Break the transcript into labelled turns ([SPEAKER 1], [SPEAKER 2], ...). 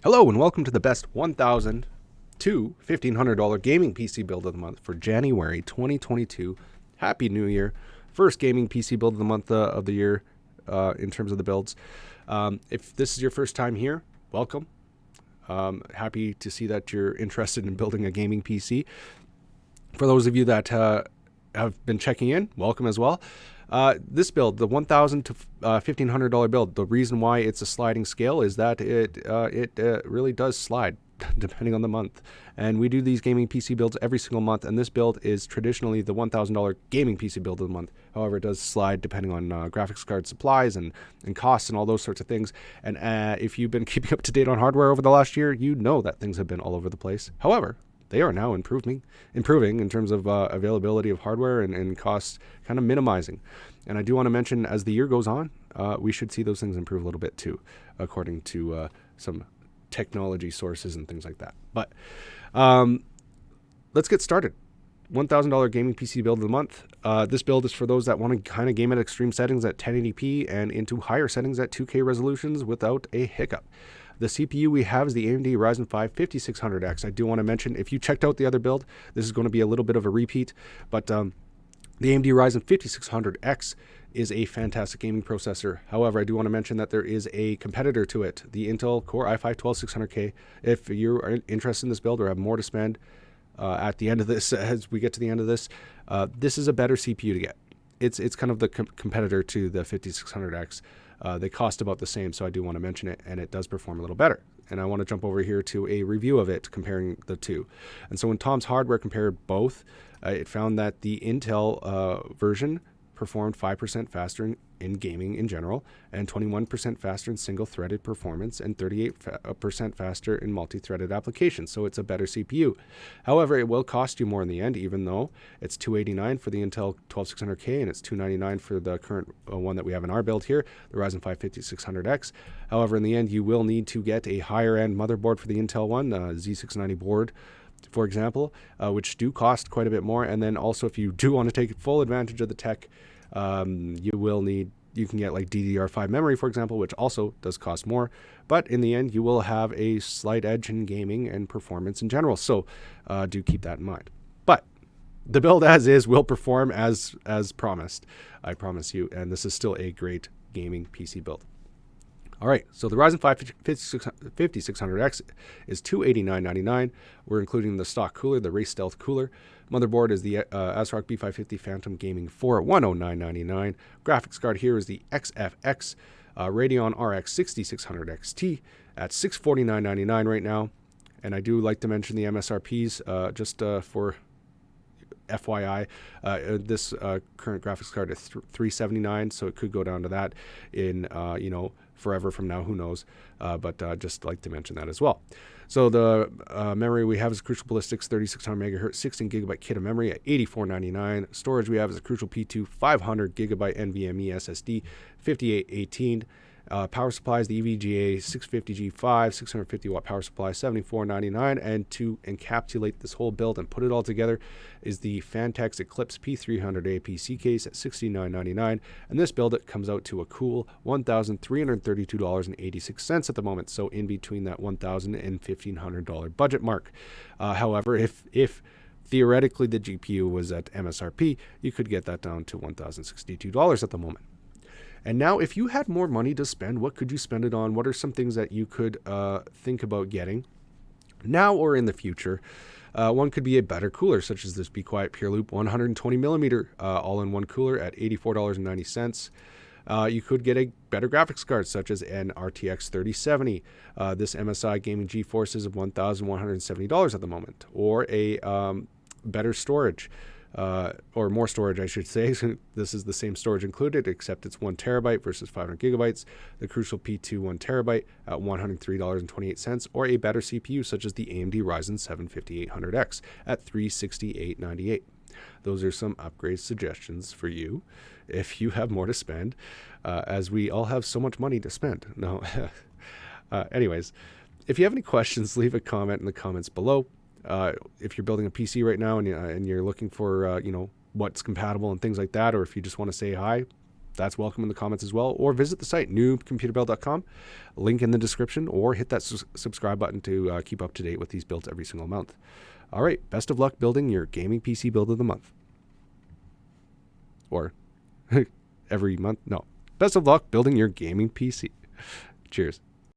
[SPEAKER 1] Hello and welcome to the best $1,000 to $1,500 gaming PC build of the month for January 2022. Happy New Year. First gaming PC build of the month of the year in terms of the builds. If this is your first time here, welcome. Happy to see that you're interested in building a gaming PC. For those of you that have been checking in, welcome as well. This build, the $1,000 to $1,500 build, the reason why it's a sliding scale is that it really does slide depending on the month. And we do these gaming PC builds every single month, and this build is traditionally the $1,000 gaming PC build of the month. However, it does slide depending on graphics card supplies and costs and all those sorts of things. And if you've been keeping up to date on hardware over the last year, you know that things have been all over the place. However, they are now improving in terms of availability of hardware and costs kind of minimizing. And I do want to mention, as the year goes on, we should see those things improve a little bit too, according to some technology sources and things like that. But let's get started. $1,000 gaming PC build of the month. This build is for those that want to kind of game at extreme settings at 1080p and into higher settings at 2K resolutions without a hiccup. The CPU we have is the AMD Ryzen 5 5600X. I do want to mention, if you checked out the other build, this is going to be a little bit of a repeat, but the AMD Ryzen 5600X is a fantastic gaming processor. However, I do want to mention that there is a competitor to it, the Intel Core i5-12600K. If you're interested in this build or have more to spend at the end of this, as we get to the end of this, this is a better CPU to get. It's kind of the competitor to the 5600X. They cost about the same, so I do want to mention it, and it does perform a little better. And I want to jump over here to a review of it, comparing the two. And so when Tom's Hardware compared both, it found that the Intel version performed 5% faster in gaming in general, and 21% faster in single-threaded performance, and 38% faster in multi-threaded applications. So it's a better CPU. However, it will cost you more in the end, even though it's $289 for the Intel 12600K and it's $299 for the current one that we have in our build here, the Ryzen 5 5600X. However, in the end, you will need to get a higher-end motherboard for the Intel one, Z690 board, for example, which do cost quite a bit more. And then also, if you do want to take full advantage of the tech, you can get like DDR5 memory, for example, which also does cost more. But in the end, you will have a slight edge in gaming and performance in general. So do keep that in mind. But the build as is will perform as promised. I promise you. And this is still a great gaming PC build. All right, so the Ryzen 5 5600X is $289.99. We're including the stock cooler, the Race Stealth cooler. Motherboard is the ASRock B550 Phantom Gaming 4 at $109.99. Graphics card here is the XFX Radeon RX 6600 XT at $649.99 right now. And I do like to mention the MSRPs just for FYI, this current graphics card is $379, so it could go down to that in forever from now, who knows, but just like to mention that as well. So the memory we have is Crucial Ballistics 3600 MHz 16 gigabyte kit of memory at $84.99. Storage we have is a Crucial P2 500 gigabyte NVMe SSD 5818. Power supply is the EVGA 650G5 650 watt power supply, $74.99. And to encapsulate this whole build and put it all together is the Fantex Eclipse P300 APC case at $69.99. And this build, it comes out to a cool $1,332.86 at the moment. So in between that $1,000 and $1,500 budget mark. However, if theoretically the GPU was at MSRP, you could get that down to $1,062 at the moment. And now, if you had more money to spend, what could you spend it on? What are some things that you could think about getting now or in the future? One could be a better cooler, such as this Be Quiet Pure Loop 120 millimeter all-in-one cooler at $84.90. You could get a better graphics card, such as an RTX 3070. This MSI Gaming GeForce is $1,170 at the moment, or a better storage. Or more storage, I should say. This is the same storage included, except it's 1 terabyte versus 500 gigabytes. The Crucial P2 1 terabyte at $103.28, or a better CPU, such as the AMD Ryzen 7 5800X at $368.98. Those are some upgrade suggestions for you if you have more to spend, as we all have so much money to spend. No, anyways, if you have any questions, leave a comment in the comments below. If you're building a PC right now and you're looking for, what's compatible and things like that, or if you just want to say hi, that's welcome in the comments as well. Or visit the site, newbcomputerbuild.com, link in the description, or hit that subscribe button to keep up to date with these builds every single month. All right, best of luck building your gaming PC build of the month. Or every month. No, best of luck building your gaming PC. Cheers.